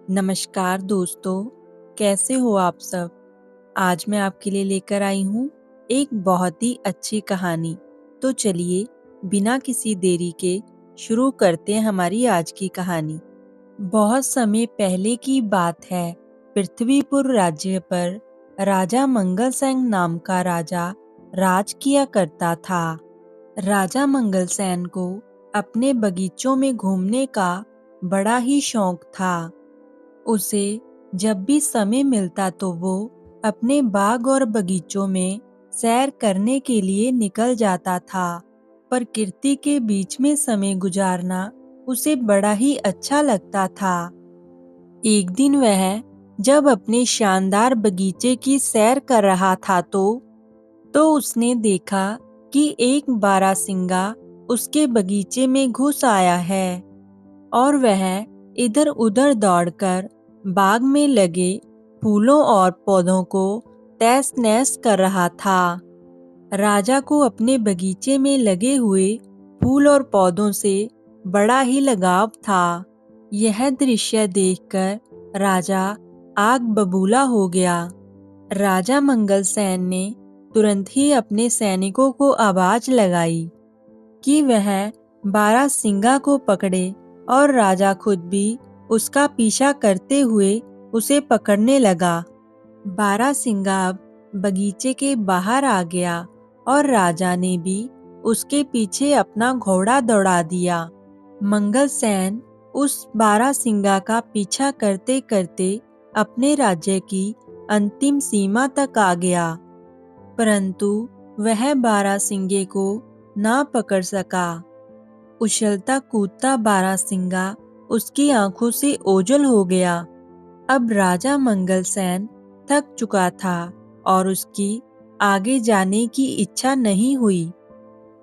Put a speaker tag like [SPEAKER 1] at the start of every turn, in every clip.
[SPEAKER 1] नमस्कार दोस्तों, कैसे हो आप सब? आज मैं आपके लिए लेकर आई हूँ एक बहुत ही अच्छी कहानी। तो चलिए बिना किसी देरी के शुरू करते हैं हमारी आज की कहानी। बहुत समय पहले की बात है। पृथ्वीपुर राज्य पर राजा मंगलसेन नाम का राजा राज किया करता था। राजा मंगलसेन को अपने बगीचों में घूमने का बड़ा ही शौक था। उसे जब भी समय मिलता तो वो अपने बाग और बगीचों में सैर करने के लिए निकल जाता था। प्रकृति के बीच में समय गुजारना उसे बड़ा ही अच्छा लगता था। एक दिन वह जब अपने शानदार बगीचे की सैर कर रहा था तो उसने देखा कि एक बारहसिंगा उसके बगीचे में घुस आया है और वह इधर उधर दौड़कर बाग में लगे फूलों और पौधों को तहस नहस कर रहा था। राजा को अपने बगीचे में लगे हुए फूल और पौधों से बड़ा ही लगाव था। यह दृश्य देखकर राजा आग बबूला हो गया। राजा मंगलसेन ने तुरंत ही अपने सैनिकों को आवाज लगाई कि वह बारहसिंगा को पकड़े और राजा खुद भी उसका पीछा करते हुए उसे पकड़ने लगा। बारहसिंगा अब बगीचे के बाहर आ गया और राजा ने भी उसके पीछे अपना घोड़ा दौड़ा दिया। मंगलसेन उस बारहसिंगा का पीछा करते करते अपने राज्य की अंतिम सीमा तक आ गया, परंतु वह बारहसिंगे को ना पकड़ सका। उछलता कूदता बारहसिंगा उसकी आंखों से ओझल हो गया। अब राजा मंगलसेन थक चुका था और उसकी आगे जाने की इच्छा नहीं हुई,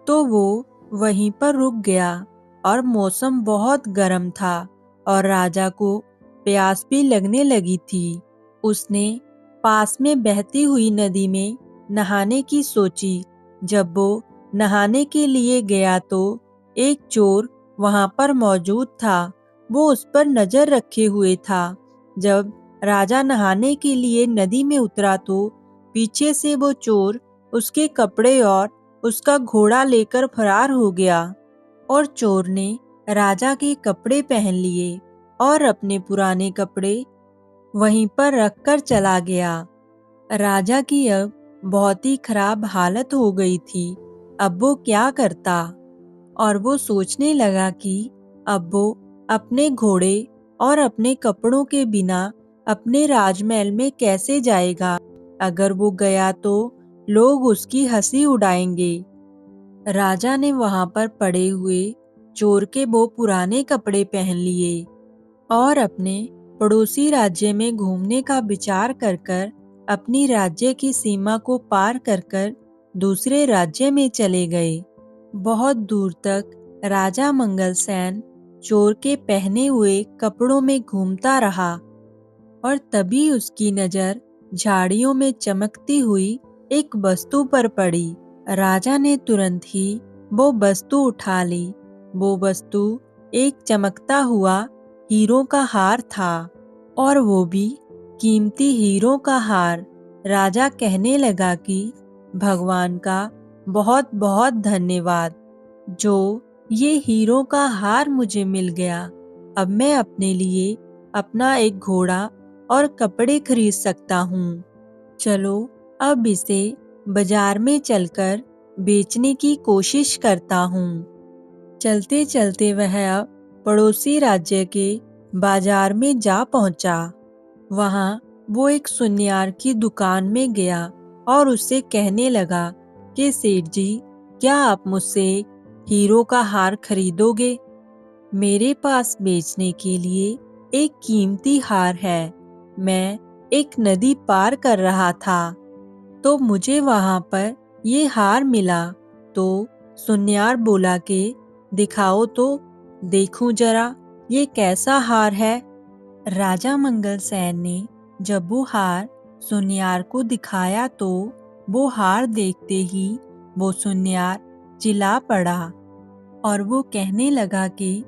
[SPEAKER 1] तो वो वहीं पर रुक गया। और मौसम बहुत गर्म था और राजा को प्यास भी लगने लगी थी। उसने पास में बहती हुई नदी में नहाने की सोची। जब वो नहाने के लिए गया तो एक चोर वहां पर मौजूद था। वो उस पर नजर रखे हुए था। जब राजा नहाने के लिए नदी में उतरा तो पीछे से वो चोर उसके कपड़े और उसका घोड़ा लेकर फरार हो गया और चोर ने राजा के कपड़े पहन लिए और अपने पुराने कपड़े वहीं पर रखकर चला गया। राजा की अब बहुत ही खराब हालत हो गई थी। अब वो क्या करता? और वो सोचने लगा कि अब वो अपने घोड़े और अपने कपड़ों के बिना अपने राजमहल में कैसे जाएगा। अगर वो गया तो लोग उसकी हंसी उड़ाएंगे। राजा ने वहां पर पड़े हुए चोर के वो पुराने कपड़े पहन लिए और अपने पड़ोसी राज्य में घूमने का विचार कर कर अपनी राज्य की सीमा को पार कर कर दूसरे राज्य में चले गए। बहुत दूर तक राजा मंगलसेन चोर के पहने हुए कपड़ों में घूमता रहा और तभी उसकी नजर झाड़ियों में चमकती हुई एक वस्तु पर पड़ी। राजा ने तुरंत ही वो वस्तु उठा ली। वो वस्तु एक चमकता हुआ हीरों का हार था और वो भी कीमती हीरों का हार। राजा कहने लगा कि भगवान का बहुत बहुत धन्यवाद जो ये हीरों का हार मुझे मिल गया। अब मैं अपने लिए अपना एक घोड़ा और कपड़े खरीद सकता हूँ। चलो अब इसे बाजार में चलकर बेचने की कोशिश करता हूँ। चलते चलते वह अब पड़ोसी राज्य के बाजार में जा पहुंचा। वहां वो एक सुनियार की दुकान में गया और उससे कहने लगा कि सेठ जी, क्या आप मुझसे एक हीरो का हार खरीदोगे? मेरे पास बेचने के लिए एक कीमती हार है। मैं एक नदी पार कर रहा था तो मुझे वहां पर ये हार मिला। तो सुनियार बोला कि दिखाओ तो देखूं जरा ये कैसा हार है। राजा मंगलसेन ने जब वो हार सुनियार को दिखाया तो वो हार देखते ही वो सुनियार चिल्ला पड़ा और वो कहने लगा कि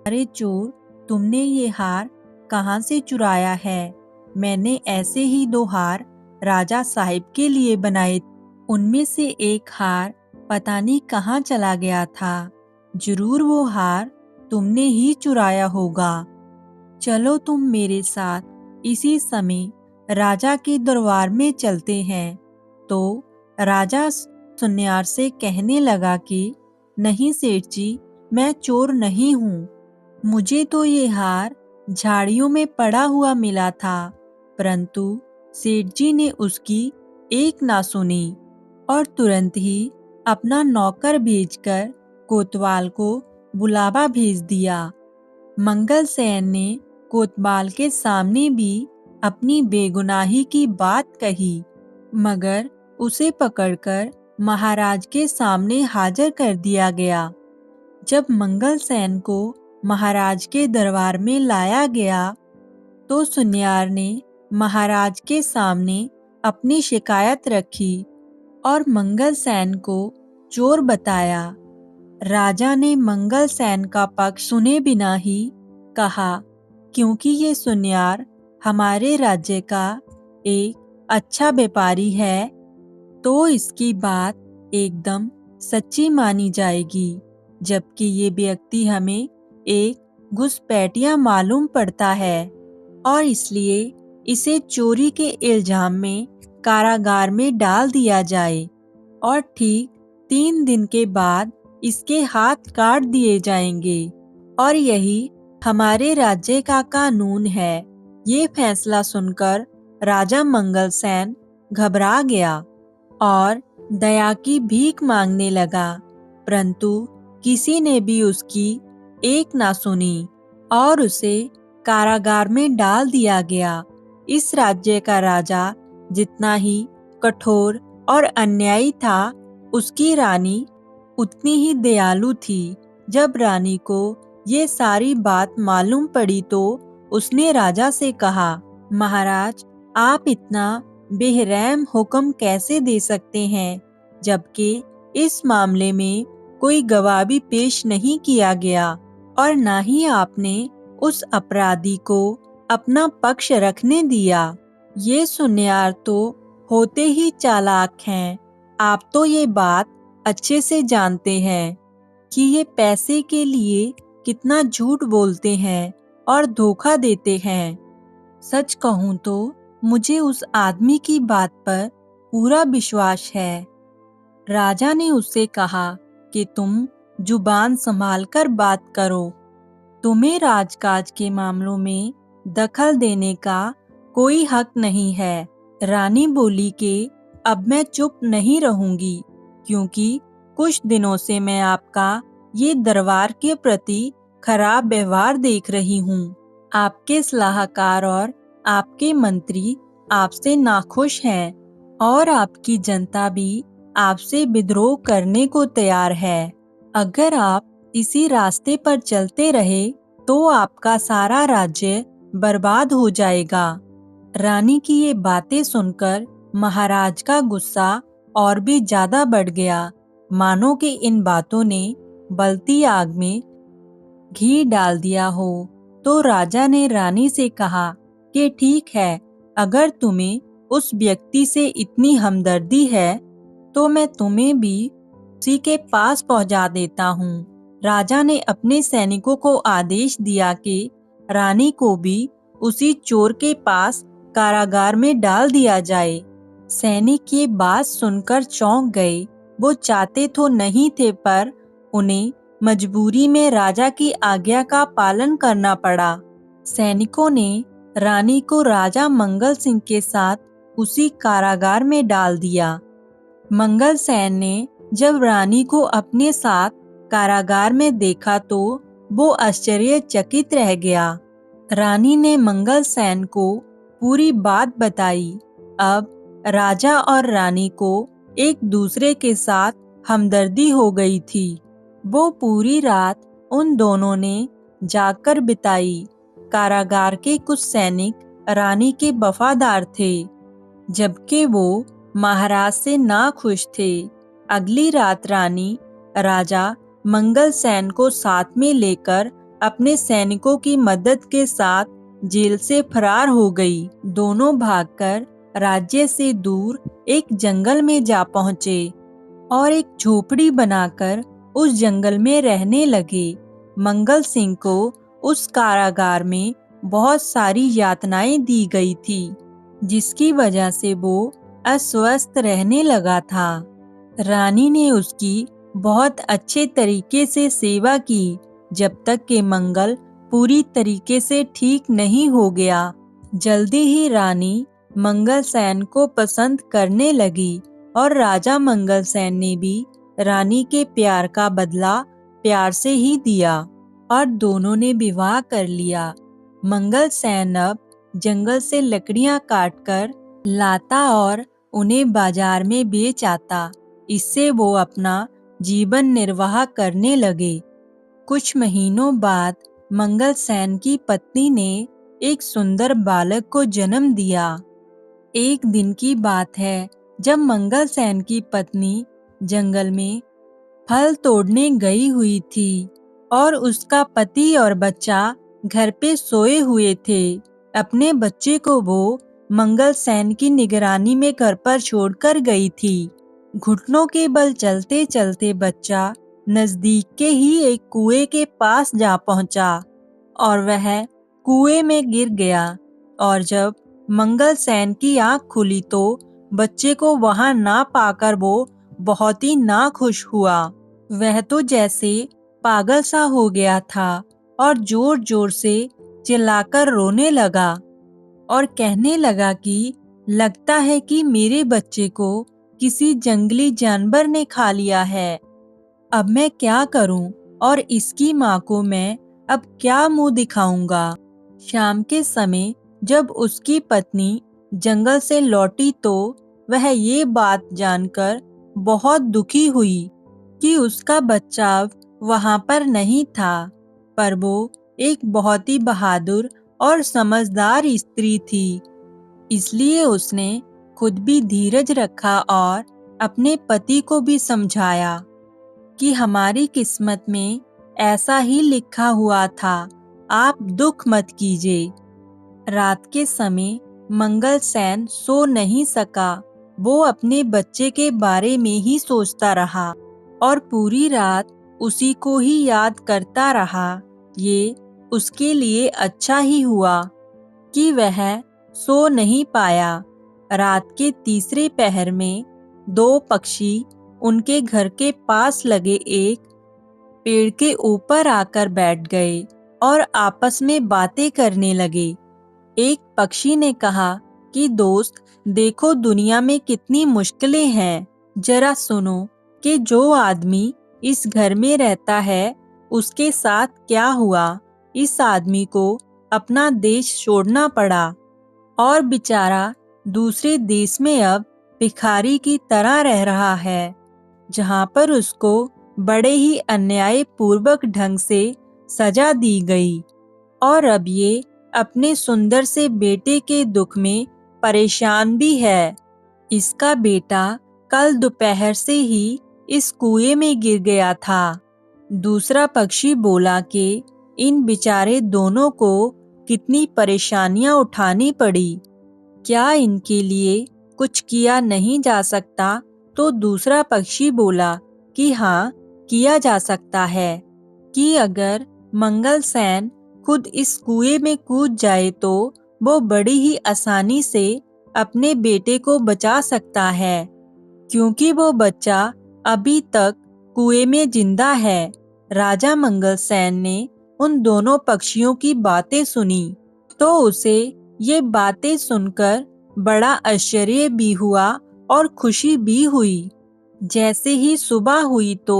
[SPEAKER 1] अरे चोर, तुमने ये हार कहाँ से चुराया है? मैंने ऐसे ही 2 हार राजा साहिब के लिए बनाए। उनमें से एक हार पता नहीं कहाँ चला गया था। जरूर वो हार तुमने ही चुराया होगा। चलो तुम मेरे साथ इसी समय राजा के दरबार में चलते हैं। तो राजा सुन्यार से कहने लगा कि नहीं सेठ जी, मैं चोर नहीं हूँ। मुझे तो ये हार झाड़ियों में पड़ा हुआ मिला था, परंतु सेठ जी ने उसकी एक ना सुनी और तुरंत ही अपना नौकर भेजकर कोतवाल को बुलावा भेज दिया। मंगल सेन ने कोतवाल के सामने भी अपनी बेगुनाही की बात कही, मगर उसे पकड़कर महाराज के सामने हाजिर कर दिया गया। जब मंगल सेन को महाराज के दरबार में लाया गया, तो सुन्यार ने महाराज के सामने अपनी शिकायत रखी और मंगल सेन को चोर बताया। राजा ने मंगल सेन का पक्ष सुने बिना ही कहा, क्योंकि ये सुन्यार हमारे राज्य का एक अच्छा व्यापारी है, तो इसकी बात एकदम सच्ची मानी जाएगी, जबकि ये व्यक्ति हमें एक घुसपैठिया मालूम पड़ता है और इसलिए इसे चोरी के इल्जाम में कारागार में डाल दिया जाए और ठीक 3 दिन के बाद इसके हाथ काट दिए जाएंगे और यही हमारे राज्य का कानून है। ये फैसला सुनकर राजा मंगल सेन घबरा गया और दया की भीख मांगने लगा, परंतु किसी ने भी उसकी एक ना सुनी और उसे कारागार में डाल दिया गया। इस राज्य का राजा जितना ही कठोर और अन्यायी था, उसकी रानी उतनी ही दयालु थी। जब रानी को ये सारी बात मालूम पड़ी तो उसने राजा से कहा, महाराज, आप इतना बेरहम हुक्म कैसे दे सकते हैं, जबकि इस मामले में कोई गवाह भी पेश नहीं किया गया और ना ही आपने उस अपराधी को अपना पक्ष रखने दिया। ये सुन्यार तो होते ही चालाक हैं। आप तो ये बात अच्छे से जानते हैं कि ये पैसे के लिए कितना झूठ बोलते हैं और धोखा देते हैं। सच कहूँ तो मुझे उस आदमी की बात पर पूरा विश्वास है। राजा ने उससे कहा कि तुम जुबान संभाल कर बात करो। तुम्हें राजकाज के मामलों में दखल देने का कोई हक नहीं है। रानी बोली कि अब मैं चुप नहीं रहूंगी, क्योंकि कुछ दिनों से मैं आपका ये दरबार के प्रति खराब व्यवहार देख रही हूँ। आपके सलाहकार और आपके मंत्री आपसे नाखुश हैं और आपकी जनता भी आपसे विद्रोह करने को तैयार है। अगर आप इसी रास्ते पर चलते रहे तो आपका सारा राज्य बर्बाद हो जाएगा। रानी की ये बातें सुनकर महाराज का गुस्सा और भी ज्यादा बढ़ गया, मानो कि इन बातों ने बलती आग में घी डाल दिया हो। तो राजा ने रानी से कहा कि ठीक है, अगर तुम्हें उस व्यक्ति से इतनी हमदर्दी है तो मैं तुम्हें भी उसी के पास पहुंचा देता हूँ। राजा ने अपने सैनिकों को आदेश दिया कि रानी को भी उसी चोर के पास कारागार में डाल दिया जाए। सैनिक ये बात सुनकर चौंक गए। वो चाहते तो नहीं थे, पर उन्हें मजबूरी में राजा की आज्ञा का पालन करना पड़ा। सैनिकों ने रानी को राजा मंगल सिंह के साथ उसी कारागार में डाल दिया। मंगल सेन ने जब रानी को अपने साथ कारागार में देखा तो वो आश्चर्यचकित रह गया। रानी ने मंगल सेन को पूरी बात बताई। अब राजा और रानी को एक दूसरे के साथ हमदर्दी हो गई थी। वो पूरी रात उन दोनों ने जागकर बिताई। कारागार के कुछ सैनिक रानी के वफादार थे, जबकि वो महाराज से नाखुश थे। अगली रात रानी राजा मंगल सेन को साथ में लेकर अपने सैनिकों की मदद के साथ जेल से फरार हो गई। दोनों भागकर राज्य से दूर एक जंगल में जा पहुंचे और एक झोपड़ी बनाकर उस जंगल में रहने लगे। मंगल सिंह को उस कारागार में बहुत सारी यातनाएं दी गई थी, जिसकी वजह से वो अस्वस्थ रहने लगा था। रानी ने उसकी बहुत अच्छे तरीके से सेवा की जब तक कि मंगल पूरी तरीके से ठीक नहीं हो गया। जल्दी ही रानी मंगल सेन को पसंद करने लगी और राजा मंगल सेन ने भी रानी के प्यार का बदला प्यार से ही दिया और दोनों ने विवाह कर लिया। मंगल सेन अब जंगल से लकड़ियां काटकर लाता और उन्हें बाजार में बेच आता। इससे वो अपना जीवन निर्वाह करने लगे। कुछ महीनों बाद मंगल सेन की पत्नी ने एक सुंदर बालक को जन्म दिया। एक दिन की बात है जब मंगल सेन की पत्नी जंगल में फल तोड़ने गई हुई थी और उसका पति और बच्चा घर पे सोए हुए थे। अपने बच्चे को वो मंगल सेन की निगरानी में घर पर छोड़कर गई थी। घुटनों के बल चलते चलते बच्चा नजदीक के ही एक कुएं के पास जा पहुंचा और वह कुएं में गिर गया। और जब मंगल सेन की आंख खुली तो बच्चे को वहां ना पाकर वो बहुत ही नाखुश हुआ। वह तो जैसे पागल सा हो गया था और जोर जोर से चिल्लाकर रोने लगा और कहने लगा कि लगता है कि मेरे बच्चे को किसी जंगली जानवर ने खा लिया है। अब मैं क्या करूं और इसकी माँ को मैं अब क्या मुंह दिखाऊंगा। शाम के समय जब उसकी पत्नी जंगल से लौटी तो वह ये बात जानकर बहुत दुखी हुई कि उसका बच्चा अब वहां पर नहीं था, पर वो एक बहुत ही बहादुर और समझदार स्त्री थी। इसलिए उसने खुद भी धीरज रखा और अपने पति को भी समझाया कि हमारी किस्मत में ऐसा ही लिखा हुआ था, आप दुख मत कीजिए। रात के समय मंगल सेन सो नहीं सका। वो अपने बच्चे के बारे में ही सोचता रहा और पूरी रात उसी को ही याद करता रहा। ये उसके लिए अच्छा ही हुआ कि वह सो नहीं पाया। रात के तीसरे पहर में दो पक्षी उनके घर के पास लगे एक पेड़ के ऊपर आकर बैठ गए और आपस में बातें करने लगे। एक पक्षी ने कहा कि दोस्त, देखो दुनिया में कितनी मुश्किलें हैं। जरा सुनो कि जो आदमी इस घर में रहता है उसके साथ क्या हुआ। इस आदमी को अपना देश छोड़ना पड़ा और बेचारा दूसरे देश में अब भिखारी की तरह रह रहा है, जहां पर उसको बड़े ही अन्याय पूर्वक ढंग से सजा दी गई और अब ये अपने सुंदर से बेटे के दुख में परेशान भी है। इसका बेटा कल दोपहर से ही इस कुएं में गिर गया था। दूसरा पक्षी बोला कि इन बेचारे दोनों को कितनी परेशानियां उठानी पड़ी, क्या इनके लिए कुछ किया नहीं जा सकता। तो दूसरा पक्षी बोला कि हाँ, किया जा सकता है कि अगर मंगल सेन खुद इस कुएं में कूद जाए तो वो बड़ी ही आसानी से अपने बेटे को बचा सकता है, क्योंकि वो बच्चा अभी तक कुएं में जिंदा है। राजा मंगल सेन ने उन दोनों पक्षियों की बातें सुनी तो उसे ये बातें सुनकर बड़ा आश्चर्य भी हुआ और खुशी भी हुई। जैसे ही सुबह हुई तो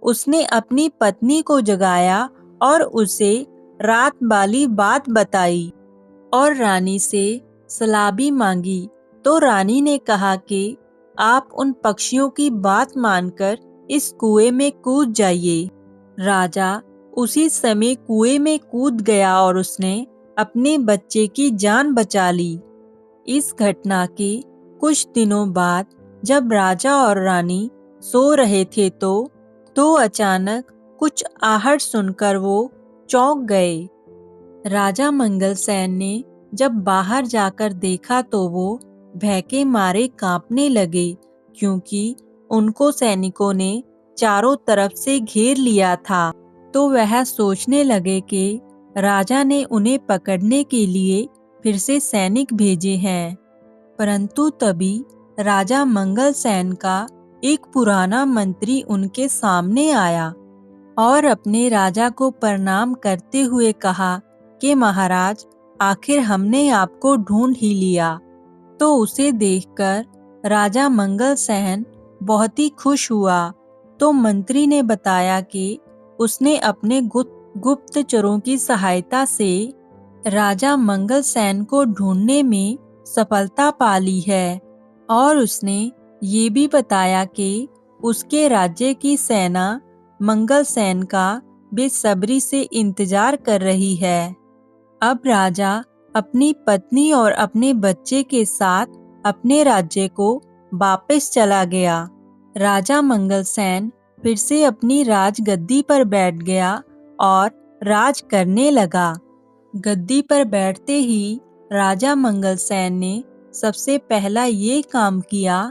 [SPEAKER 1] उसने अपनी पत्नी को जगाया और उसे रात वाली बात बताई और रानी से सलाह भी मांगी। तो रानी ने कहा कि आप उन पक्षियों की बात मानकर इस कुएं में कूद जाइए। राजा उसी समय कुएं में कूद गया और उसने अपने बच्चे की जान बचा ली। इस घटना के कुछ दिनों बाद जब राजा और रानी सो रहे थे तो अचानक कुछ आहट सुनकर वो चौंक गए राजा मंगलसेन ने जब बाहर जाकर देखा तो वो भय के मारे कांपने लगे, क्योंकि उनको सैनिकों ने चारों तरफ से घेर लिया था। तो वह सोचने लगे कि राजा ने उन्हें पकड़ने के लिए फिर से सैनिक भेजे हैं। परंतु तभी राजा मंगलसेन का एक पुराना मंत्री उनके सामने आया और अपने राजा को प्रणाम करते हुए कहा कि महाराज, आखिर हमने आपको ढूंढ ही लिया। तो उसे देखकर राजा मंगलसेन बहुत ही खुश हुआ। तो मंत्री ने बताया कि उसने अपने गुप्तचरों की सहायता से राजा मंगलसेन को ढूंढने में सफलता पा ली है, और उसने ये भी बताया कि उसके राज्य की सेना मंगलसेन का बेसब्री से इंतजार कर रही है। अब राजा अपनी पत्नी और अपने बच्चे के साथ अपने राज्य को वापस चला गया। राजा मंगलसेन फिर से अपनी राजगद्दी पर बैठ गया और राज करने लगा। गद्दी पर बैठते ही राजा मंगलसेन ने सबसे पहला ये काम किया,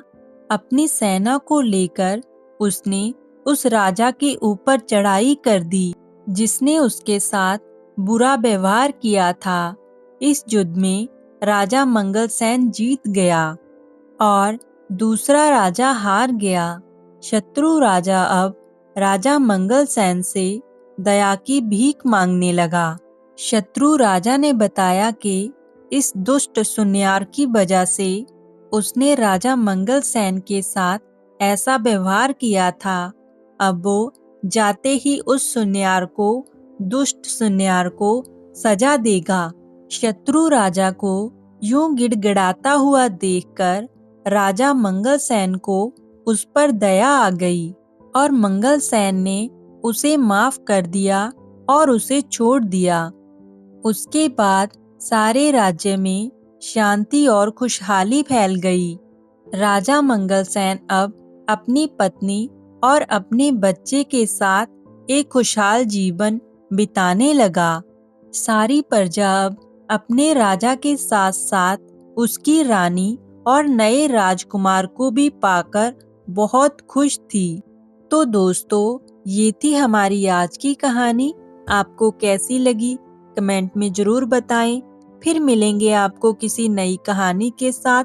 [SPEAKER 1] अपनी सेना को लेकर उसने उस राजा के ऊपर चढ़ाई कर दी जिसने उसके साथ बुरा व्यवहार किया था। इस युद्ध में राजा मंगलसेन जीत गया और दूसरा राजा हार गया। शत्रु राजा अब राजा मंगलसेन से दया की भीख मांगने लगा। शत्रु राजा ने बताया कि इस दुष्ट सुनियार की वजह से उसने राजा मंगलसेन के साथ ऐसा व्यवहार किया था। अब वो जाते ही उस सुनियार को, दुष्ट सुनियार को सजा देगा। शत्रु राजा को यूं गिड़गिड़ाता हुआ देखकर राजा मंगलसेन को उस पर दया आ गई और मंगलसेन ने उसे माफ कर दिया और उसे छोड़ दिया। उसके बाद सारे राज्य में शांति और खुशहाली फैल गई। राजा मंगलसेन अब अपनी पत्नी और अपने बच्चे के साथ एक खुशहाल जीवन बिताने लगा। सारी प्रजा अब अपने राजा के साथ साथ उसकी रानी और नए राजकुमार को भी पाकर बहुत खुश थी। तो दोस्तों, ये थी हमारी आज की कहानी। आपको कैसी लगी कमेंट में ज़रूर बताएं। फिर मिलेंगे आपको किसी नई कहानी के साथ।